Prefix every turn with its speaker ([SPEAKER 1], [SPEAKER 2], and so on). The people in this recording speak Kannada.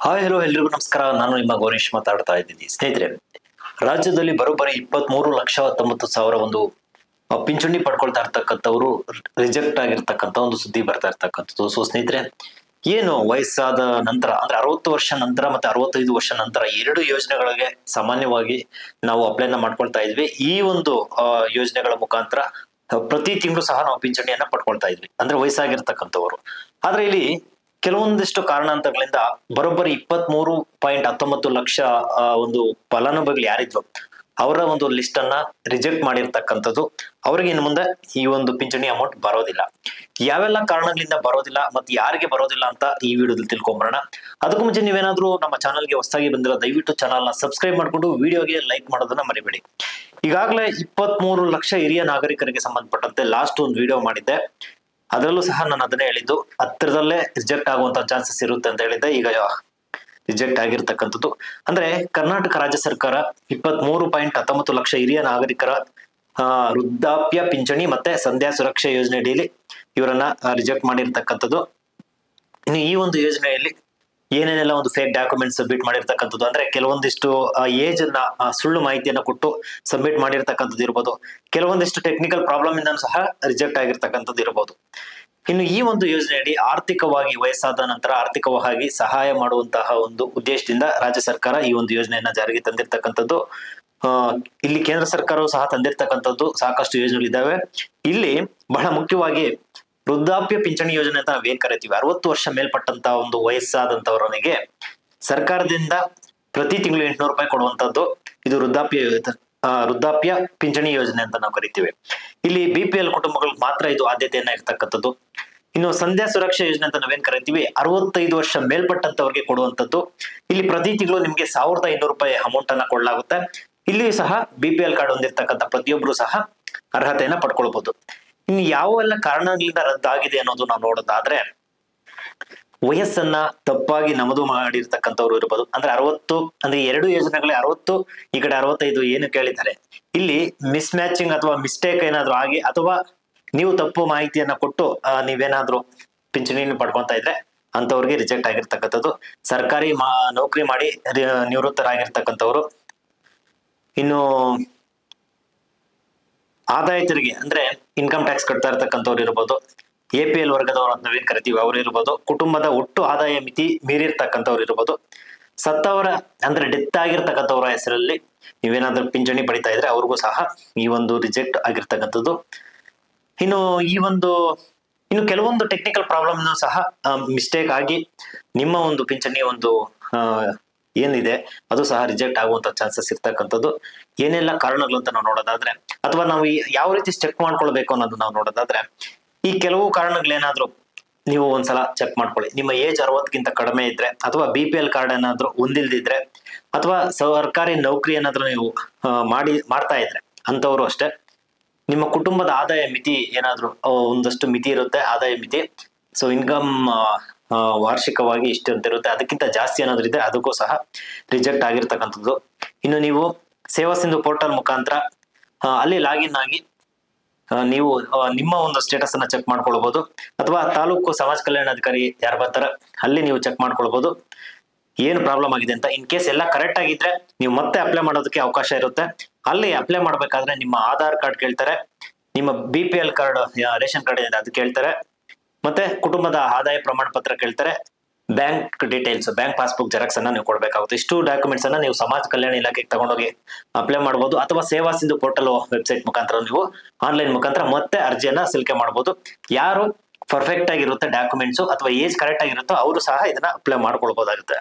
[SPEAKER 1] ಹಾಯ್ ಹಲೋ ಎಲ್ರಿಗೂ ನಮಸ್ಕಾರ. ನಾನು ನಿಮ್ಮ ಗೌರೀಶ್ ಮಾತಾಡ್ತಾ ಇದ್ದೀನಿ. ಸ್ನೇಹಿತರೆ, ರಾಜ್ಯದಲ್ಲಿ ಬರೋಬ್ಬರಿ 23,19,000 ಒಂದು ಪಿಂಚಣಿ ಪಡ್ಕೊಳ್ತಾ ಇರ್ತಕ್ಕಂಥವ್ರು ರಿಜೆಕ್ಟ್ ಆಗಿರ್ತಕ್ಕಂಥ ಒಂದು ಸುದ್ದಿ ಬರ್ತಾ ಇರ್ತಕ್ಕಂಥದ್ದು. ಸೊ ಸ್ನೇಹಿತರೆ, ಏನು ವಯಸ್ಸಾದ ನಂತರ ಅಂದ್ರೆ 60 ವರ್ಷ ನಂತರ ಮತ್ತೆ 65 ವರ್ಷ ನಂತರ ಎರಡು ಯೋಜನೆಗಳಿಗೆ ಸಾಮಾನ್ಯವಾಗಿ ನಾವು ಅಪ್ಲೈನ ಮಾಡ್ಕೊಳ್ತಾ ಇದ್ವಿ. ಈ ಒಂದು ಯೋಜನೆಗಳ ಮುಖಾಂತರ ಪ್ರತಿ ತಿಂಗಳು ಸಹ ನಾವು ಪಿಂಚಣಿಯನ್ನ ಪಡ್ಕೊಳ್ತಾ ಇದ್ವಿ, ಅಂದ್ರೆ ವಯಸ್ಸಾಗಿರ್ತಕ್ಕಂಥವ್ರು. ಆದ್ರೆ ಇಲ್ಲಿ ಕೆಲವೊಂದಿಷ್ಟು ಕಾರಣಾಂತರಗಳಿಂದ ಬರೋಬ್ಬರಿ 23.19 ಲಕ್ಷ ಒಂದು ಫಲಾನುಭವಿಗಳು ಯಾರಿದ್ರು ಅವರ ಒಂದು ಲಿಸ್ಟ್ ಅನ್ನ ರಿಜೆಕ್ಟ್ ಮಾಡಿರ್ತಕ್ಕಂಥದ್ದು. ಅವ್ರಿಗೆ ಇನ್ನು ಮುಂದೆ ಈ ಒಂದು ಪಿಂಚಣಿ ಅಮೌಂಟ್ ಬರೋದಿಲ್ಲ. ಯಾವೆಲ್ಲ ಕಾರಣಗಳಿಂದ ಬರೋದಿಲ್ಲ ಮತ್ತೆ ಯಾರಿಗೆ ಬರೋದಿಲ್ಲ ಅಂತ ಈ ವಿಡಿಯೋದಲ್ಲಿ ತಿಳ್ಕೊಂಬರೋಣ. ಅದಕ್ಕೂ ಮುಂಚೆ ನೀವೇನಾದ್ರೂ ನಮ್ಮ ಚಾನಲ್ಗೆ ಹೊಸದಾಗಿ ಬಂದಿರೋ ದಯವಿಟ್ಟು ಚಾನಲ್ ನ ಸಬ್ಸ್ಕ್ರೈಬ್ ಮಾಡ್ಕೊಂಡು ವಿಡಿಯೋಗೆ ಲೈಕ್ ಮಾಡೋದನ್ನ ಮರಿಬೇಡಿ. ಈಗಾಗಲೇ 23 ಲಕ್ಷ ಹಿರಿಯ ನಾಗರಿಕರಿಗೆ ಸಂಬಂಧಪಟ್ಟಂತೆ ಲಾಸ್ಟ್ ಒಂದು ವಿಡಿಯೋ ಮಾಡಿದ್ದೆ. ಅದರಲ್ಲೂ ಸಹ ನಾನು ಅದನ್ನೇ ಹೇಳಿದ್ದು, ಹತ್ತಿರದಲ್ಲೇ ರಿಜೆಕ್ಟ್ ಆಗುವಂತ ಚಾನ್ಸಸ್ ಇರುತ್ತೆ ಅಂತ ಹೇಳಿದ್ದೆ. ಈಗ ರಿಜೆಕ್ಟ್ ಆಗಿರ್ತಕ್ಕಂಥದ್ದು ಅಂದ್ರೆ ಕರ್ನಾಟಕ ರಾಜ್ಯ ಸರ್ಕಾರ 23.19 ಲಕ್ಷ ಹಿರಿಯ ನಾಗರಿಕರ ವೃದ್ಧಾಪ್ಯ ಪಿಂಚಣಿ ಮತ್ತೆ ಸಂಧ್ಯಾ ಸುರಕ್ಷಾ ಯೋಜನೆ ಅಡಿಯಲ್ಲಿ ಇವರನ್ನ ರಿಜೆಕ್ಟ್ ಮಾಡಿರ್ತಕ್ಕಂಥದ್ದು. ಇನ್ನು ಈ ಒಂದು ಯೋಜನೆಯಲ್ಲಿ ಏನೇನೆಲ್ಲ ಒಂದು ಫೇಕ್ ಡಾಕ್ಯುಮೆಂಟ್ ಸಬ್ಮಿಟ್ ಮಾಡಿರ್ತಕ್ಕಂಥದ್ದು, ಅಂದ್ರೆ ಕೆಲವೊಂದಿಷ್ಟು ಏಜ್ ಅನ್ನ ಸುಳ್ಳು ಮಾಹಿತಿಯನ್ನ ಕೊಟ್ಟು ಸಬ್ಮಿಟ್ ಮಾಡಿರ್ತಕ್ಕಂಥದ್ದು ಇರ್ಬೋದು. ಕೆಲವೊಂದಿಷ್ಟು ಟೆಕ್ನಿಕಲ್ ಪ್ರಾಬ್ಲಮ್ ಇಂದ ಸಹ ರಿಜೆಕ್ಟ್ ಆಗಿರ್ತಕ್ಕಂಥದ್ದು ಇರಬಹುದು. ಇನ್ನು ಈ ಒಂದು ಯೋಜನೆಯಡಿ ಆರ್ಥಿಕವಾಗಿ ವಯಸ್ಸಾದ ನಂತರ ಆರ್ಥಿಕವಾಗಿ ಸಹಾಯ ಮಾಡುವಂತಹ ಒಂದು ಉದ್ದೇಶದಿಂದ ರಾಜ್ಯ ಸರ್ಕಾರ ಈ ಒಂದು ಯೋಜನೆಯನ್ನ ಜಾರಿಗೆ ತಂದಿರ್ತಕ್ಕಂಥದ್ದು. ಇಲ್ಲಿ ಕೇಂದ್ರ ಸರ್ಕಾರವು ಸಹ ತಂದಿರ್ತಕ್ಕಂಥದ್ದು ಸಾಕಷ್ಟು ಯೋಜನೆಗಳಿದ್ದಾವೆ. ಇಲ್ಲಿ ಬಹಳ ಮುಖ್ಯವಾಗಿ ವೃದ್ಧಾಪ್ಯ ಪಿಂಚಣಿ ಯೋಜನೆ ಅಂತ ನಾವೇನ್ ಕರಿತೀವಿ, 60 ವರ್ಷ ಮೇಲ್ಪಟ್ಟಂತ ಒಂದು ವಯಸ್ಸಾದಂತವರನಿಗೆ ಸರ್ಕಾರದಿಂದ ಪ್ರತಿ ತಿಂಗಳು 800 ರೂಪಾಯಿ ಕೊಡುವಂತದ್ದು ಇದು ವೃದ್ಧಾಪ್ಯ ಪಿಂಚಣಿ ಯೋಜನೆ ಅಂತ ನಾವು ಕರಿತೀವಿ. ಇಲ್ಲಿ BPL ಕುಟುಂಬಗಳಿಗೆ ಮಾತ್ರ ಇದು ಆದ್ಯತೆಯನ್ನ ಇರ್ತಕ್ಕಂಥದ್ದು. ಇನ್ನು ಸಂಧ್ಯಾ ಸುರಕ್ಷಾ ಯೋಜನೆ ಅಂತ ನಾವೇನ್ ಕರಿತೀವಿ, 65 ವರ್ಷ ಮೇಲ್ಪಟ್ಟಂತವ್ರಿಗೆ ಕೊಡುವಂತದ್ದು. ಇಲ್ಲಿ ಪ್ರತಿ ತಿಂಗಳು ನಿಮ್ಗೆ 1,500 ರೂಪಾಯಿ ಅಮೌಂಟ್ ಅನ್ನ ಕೊಡಲಾಗುತ್ತೆ. ಇಲ್ಲಿ ಸಹ BPL ಕಾರ್ಡ್ ಹೊಂದಿರ್ತಕ್ಕಂಥ ಪ್ರತಿಯೊಬ್ರು ಸಹ ಅರ್ಹತೆಯನ್ನ ಪಡ್ಕೊಳ್ಬಹುದು. ಇನ್ನು ಯಾವೆಲ್ಲ ಕಾರಣಗಳಿಂದ ರದ್ದಾಗಿದೆ ಅನ್ನೋದು ನಾವು ನೋಡೋದಾದ್ರೆ, ವಯಸ್ಸನ್ನ ತಪ್ಪಾಗಿ ನಮೂದು ಮಾಡಿರ್ತಕ್ಕಂಥವ್ರು ಇರ್ಬೋದು. ಅಂದ್ರೆ 60 ಅಂದ್ರೆ ಎರಡು ಯೋಜನೆಗಳೇ 60, ಈ ಕಡೆ 65 ಏನು ಕೇಳಿದ್ದಾರೆ. ಇಲ್ಲಿ ಮಿಸ್ ಮ್ಯಾಚಿಂಗ್ ಅಥವಾ ಮಿಸ್ಟೇಕ್ ಏನಾದ್ರು ಆಗಿ ಅಥವಾ ನೀವು ತಪ್ಪು ಮಾಹಿತಿಯನ್ನ ಕೊಟ್ಟು ನೀವೇನಾದ್ರೂ ಪಿಂಚಣಿಯನ್ನು ಪಡ್ಕೊಂತ ಇದ್ರೆ ಅಂತವ್ರಿಗೆ ರಿಜೆಕ್ಟ್ ಆಗಿರ್ತಕ್ಕಂಥದ್ದು. ಸರ್ಕಾರಿ ನೌಕರಿ ಮಾಡಿ ನಿವೃತ್ತರಾಗಿರ್ತಕ್ಕಂಥವ್ರು, ಇನ್ನು ಆದಾಯ ತೆರಿಗೆ ಅಂದ್ರೆ ಇನ್ಕಮ್ ಟ್ಯಾಕ್ಸ್ ಕಟ್ತಾ ಇರ್ತಕ್ಕಂಥವ್ರು ಇರ್ಬೋದು, APL ವರ್ಗದವರು ಅಂತ ನಾವೇನ್ ಕರಿತೀವಿ ಅವ್ರು ಇರ್ಬೋದು, ಕುಟುಂಬದ ಒಟ್ಟು ಆದಾಯ ಮಿತಿ ಮೀರಿರ್ತಕ್ಕಂಥವ್ರು ಇರ್ಬೋದು, ಸತ್ತವರ ಅಂದ್ರೆ ಡೆತ್ ಆಗಿರ್ತಕ್ಕಂಥವ್ರ ಹೆಸರಲ್ಲಿ ನೀವೇನಾದ್ರೂ ಪಿಂಚಣಿ ಪಡಿತಾ ಇದ್ರೆ ಅವ್ರಿಗೂ ಸಹ ಈ ಒಂದು ರಿಜೆಕ್ಟ್ ಆಗಿರ್ತಕ್ಕಂಥದ್ದು. ಇನ್ನು ಕೆಲವೊಂದು ಟೆಕ್ನಿಕಲ್ ಪ್ರಾಬ್ಲಮ್ ಸಹ ಮಿಸ್ಟೇಕ್ ಆಗಿ ನಿಮ್ಮ ಒಂದು ಪಿಂಚಣಿ ಒಂದು ಏನಿದೆ ಅದು ಸಹ ರಿಜೆಕ್ಟ್ ಆಗುವಂತ ಚಾನ್ಸಸ್ ಇರ್ತಕ್ಕಂಥದ್ದು. ಏನೆಲ್ಲ ಕಾರಣಗಳು ಅಂತ ನಾವು ನೋಡೋದಾದ್ರೆ, ಅಥವಾ ನಾವು ಯಾವ ರೀತಿ ಚೆಕ್ ಮಾಡ್ಕೊಳ್ಬೇಕು ಅನ್ನೋದು ನಾವು ನೋಡೋದಾದ್ರೆ, ಈ ಕೆಲವು ಕಾರಣಗಳೇನಾದ್ರೂ ನೀವು ಒಂದ್ಸಲ ಚೆಕ್ ಮಾಡ್ಕೊಳ್ಳಿ. ನಿಮ್ಮ ಏಜ್ 60ಕ್ಕಿಂತ ಕಡಿಮೆ ಇದ್ರೆ, ಅಥವಾ BPL ಕಾರ್ಡ್ ಏನಾದ್ರೂ ಹೊಂದಿಲ್ದಿದ್ರೆ, ಅಥವಾ ಸರ್ಕಾರಿ ನೌಕರಿ ಏನಾದ್ರೂ ನೀವು ಮಾಡ್ತಾ ಇದ್ರೆ ಅಂತವ್ರು ಅಷ್ಟೇ. ನಿಮ್ಮ ಕುಟುಂಬದ ಆದಾಯ ಮಿತಿ ಏನಾದ್ರೂ ಒಂದಷ್ಟು ಮಿತಿ ಇರುತ್ತೆ, ಆದಾಯ ಮಿತಿ. ಸೊ ಇನ್ಕಮ್ ವಾರ್ಷಿಕವಾಗಿ ಇಷ್ಟು ಅಂತ ಇರುತ್ತೆ, ಅದಕ್ಕಿಂತ ಜಾಸ್ತಿ ಏನಾದ್ರೂ ಇದ್ರೆ ಅದಕ್ಕೂ ಸಹ ರಿಜೆಕ್ಟ್ ಆಗಿರ್ತಕ್ಕಂಥದ್ದು. ಇನ್ನು ನೀವು ಸೇವಾ ಸಿಂಧು ಪೋರ್ಟಲ್ ಮುಖಾಂತರ ಅಲ್ಲಿ ಲಾಗಿನ್ ಆಗಿ ನೀವು ನಿಮ್ಮ ಒಂದು ಸ್ಟೇಟಸ್ ಅನ್ನ ಚೆಕ್ ಮಾಡ್ಕೊಳ್ಬಹುದು, ಅಥವಾ ತಾಲೂಕು ಸಮಾಜ ಕಲ್ಯಾಣಾಧಿಕಾರಿ ಯಾರು ಬರ್ತಾರೆ ಅಲ್ಲಿ ನೀವು ಚೆಕ್ ಮಾಡ್ಕೊಳ್ಬಹುದು ಏನು ಪ್ರಾಬ್ಲಮ್ ಆಗಿದೆ ಅಂತ. ಇನ್ ಕೇಸ್ ಎಲ್ಲ ಕರೆಕ್ಟ್ ಆಗಿದ್ರೆ ನೀವು ಮತ್ತೆ ಅಪ್ಲೈ ಮಾಡೋದಕ್ಕೆ ಅವಕಾಶ ಇರುತ್ತೆ. ಅಲ್ಲಿ ಅಪ್ಲೈ ಮಾಡ್ಬೇಕಾದ್ರೆ ನಿಮ್ಮ ಆಧಾರ್ ಕಾರ್ಡ್ ಕೇಳ್ತಾರೆ, ನಿಮ್ಮ BPL ಕಾರ್ಡ್ ರೇಷನ್ ಕಾರ್ಡ್ ಇದೆ ಅದು ಕೇಳ್ತಾರೆ, ಮತ್ತೆ ಕುಟುಂಬದ ಆದಾಯ ಪ್ರಮಾಣ ಪತ್ರ ಕೇಳ್ತಾರೆ, bank details bank passbook xerox ಅನ್ನ ನೀವು ಕೊಡಬೇಕಾಗುತ್ತೆ. ಇಷ್ಟು ಡಾಕ್ಯುಮೆಂಟ್ಸ್ ಅನ್ನ ನೀವು ಸಮಾಜ ಕಲ್ಯಾಣ ಇಲಾಖೆಗೆ ತಗೊಂಡೋಗಿ ಅಪ್ಲೈ ಮಾಡಬಹುದು, ಅಥವಾ ಸೇವಾ ಸಿಂಧು ಪೋರ್ಟಲ್ ವೆಬ್ಸೈಟ್ ಮುಖಾಂತರ ನೀವು ಆನ್ಲೈನ್ ಮುಖಾಂತರ ಮತ್ತೆ ಅರ್ಜಿಯನ್ನ ಸಲ್ಲಿಕೆ ಮಾಡಬಹುದು. ಯಾರು ಪರ್ಫೆಕ್ಟ್ ಆಗಿರುತ್ತೆ ಡಾಕ್ಯುಮೆಂಟ್ಸ್ ಅಥವಾ ಏಜ್ ಕರೆಕ್ಟ್ ಆಗಿರುತ್ತೋ ಅವರು ಸಹ ಇದನ್ನ ಅಪ್ಲೈ ಮಾಡ್ಕೊಳ್ಬಹುದಾಗುತ್ತೆ.